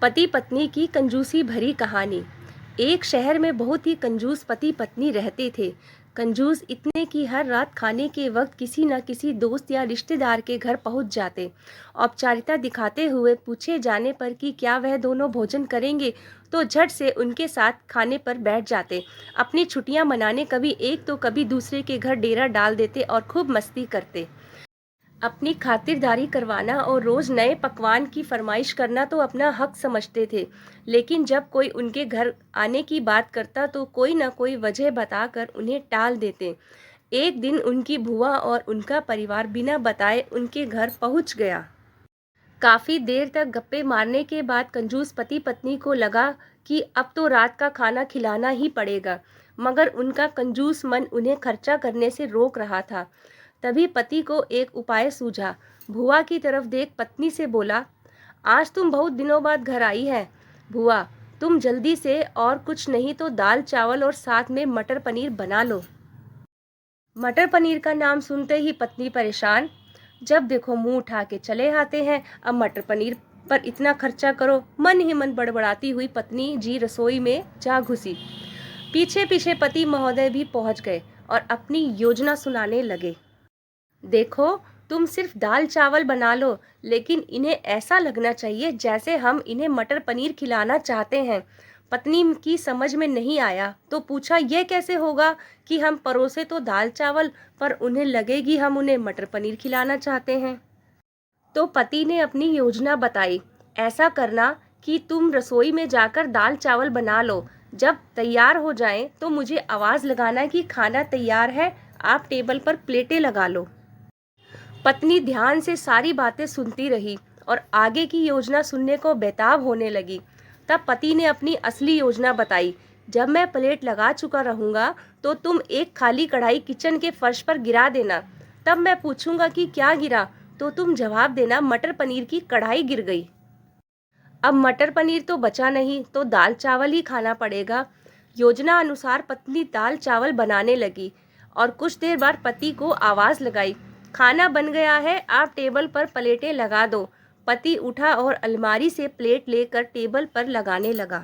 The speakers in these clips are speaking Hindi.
पति पत्नी की कंजूसी भरी कहानी। एक शहर में बहुत ही कंजूस पति पत्नी रहते थे। कंजूस इतने कि हर रात खाने के वक्त किसी न किसी दोस्त या रिश्तेदार के घर पहुंच जाते। औपचारिकता दिखाते हुए पूछे जाने पर कि क्या वह दोनों भोजन करेंगे तो झट से उनके साथ खाने पर बैठ जाते। अपनी छुट्टियां मनाने कभी एक तो कभी दूसरे के घर डेरा डाल देते और खूब मस्ती करते। अपनी खातिरदारी करवाना और रोज नए पकवान की फरमाइश करना तो अपना हक समझते थे। लेकिन जब कोई उनके घर आने की बात करता तो कोई न कोई वजह बताकर उन्हें टाल देते। एक दिन उनकी बुआ और उनका परिवार बिना बताए उनके घर पहुंच गया। काफी देर तक गप्पे मारने के बाद कंजूस पति पत्नी को लगा कि अब तो रात का खाना खिलाना ही पड़ेगा, मगर उनका कंजूस मन उन्हें खर्चा करने से रोक रहा था। तभी पति को एक उपाय सूझा। भुआ की तरफ देख पत्नी से बोला, आज तुम बहुत दिनों बाद घर आई है। भुआ, तुम जल्दी से और कुछ नहीं तो दाल चावल और साथ में मटर पनीर बना लो। मटर पनीर का नाम सुनते ही पत्नी परेशान। जब देखो मुंह उठा के चले आते हैं, अब मटर पनीर पर इतना खर्चा करो। मन ही मन बड़बड़ाती हुई पत्नी जी रसोई में जा घुसी। पीछे पीछे पति महोदय भी पहुंच गए और अपनी योजना सुनाने लगे। देखो, तुम सिर्फ दाल चावल बना लो, लेकिन इन्हें ऐसा लगना चाहिए जैसे हम इन्हें मटर पनीर खिलाना चाहते हैं। पत्नी की समझ में नहीं आया तो पूछा, यह कैसे होगा कि हम परोसे तो दाल चावल पर उन्हें लगेगी हम उन्हें मटर पनीर खिलाना चाहते हैं। तो पति ने अपनी योजना बताई। ऐसा करना कि तुम रसोई में जाकर दाल चावल बना लो। जब तैयार हो जाएं तो मुझे आवाज लगाना कि खाना तैयार है, आप टेबल पर प्लेटें लगा लो। पत्नी ध्यान से सारी बातें सुनती रही और आगे की योजना सुनने को बेताब होने लगी। तब पति ने अपनी असली योजना बताई। जब मैं प्लेट लगा चुका रहूंगा तो तुम एक खाली कढ़ाई किचन के फर्श पर गिरा देना। तब मैं पूछूंगा कि क्या गिरा, तो तुम जवाब देना मटर पनीर की कढ़ाई गिर गई। अब मटर पनीर तो बचा नहीं तो दाल चावल ही खाना पड़ेगा। योजना अनुसार पत्नी दाल चावल बनाने लगी और कुछ देर बाद पति को आवाज लगाई, खाना बन गया है, आप टेबल पर प्लेटें लगा दो। पति उठा और अलमारी से प्लेट लेकर टेबल पर लगाने लगा।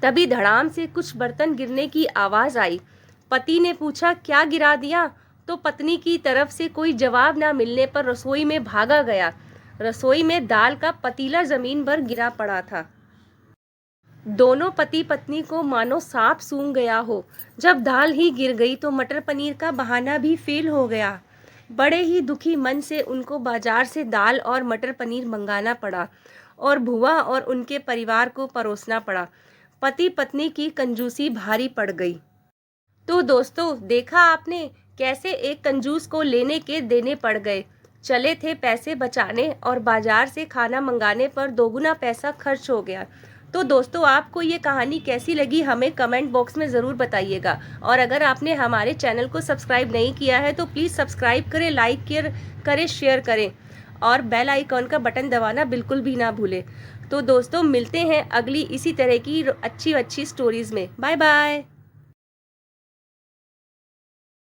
तभी धड़ाम से कुछ बर्तन गिरने की आवाज आई। पति ने पूछा, क्या गिरा दिया? तो पत्नी की तरफ से कोई जवाब ना मिलने पर रसोई में भागा गया। रसोई में दाल का पतीला जमीन पर गिरा पड़ा था। दोनों पति पत्नी को मानो सांप सूंघ गया हो। जब दाल ही गिर गई तो मटर पनीर का बहाना भी फेल हो गया। बड़े ही दुखी मन से उनको बाजार से दाल और मटर पनीर मंगाना पड़ा और भुआ और उनके परिवार को परोसना पड़ा। पति पत्नी की कंजूसी भारी पड़ गई। तो दोस्तों, देखा आपने कैसे एक कंजूस को लेने के देने पड़ गए। चले थे पैसे बचाने और बाजार से खाना मंगाने पर दोगुना पैसा खर्च हो गया। तो दोस्तों, आपको ये कहानी कैसी लगी हमें कमेंट बॉक्स में ज़रूर बताइएगा। और अगर आपने हमारे चैनल को सब्सक्राइब नहीं किया है तो प्लीज़ सब्सक्राइब करें, लाइक करें, शेयर करें और बेल आइकॉन का बटन दबाना बिल्कुल भी ना भूलें। तो दोस्तों, मिलते हैं अगली इसी तरह की अच्छी अच्छी स्टोरीज़ में। Bye bye.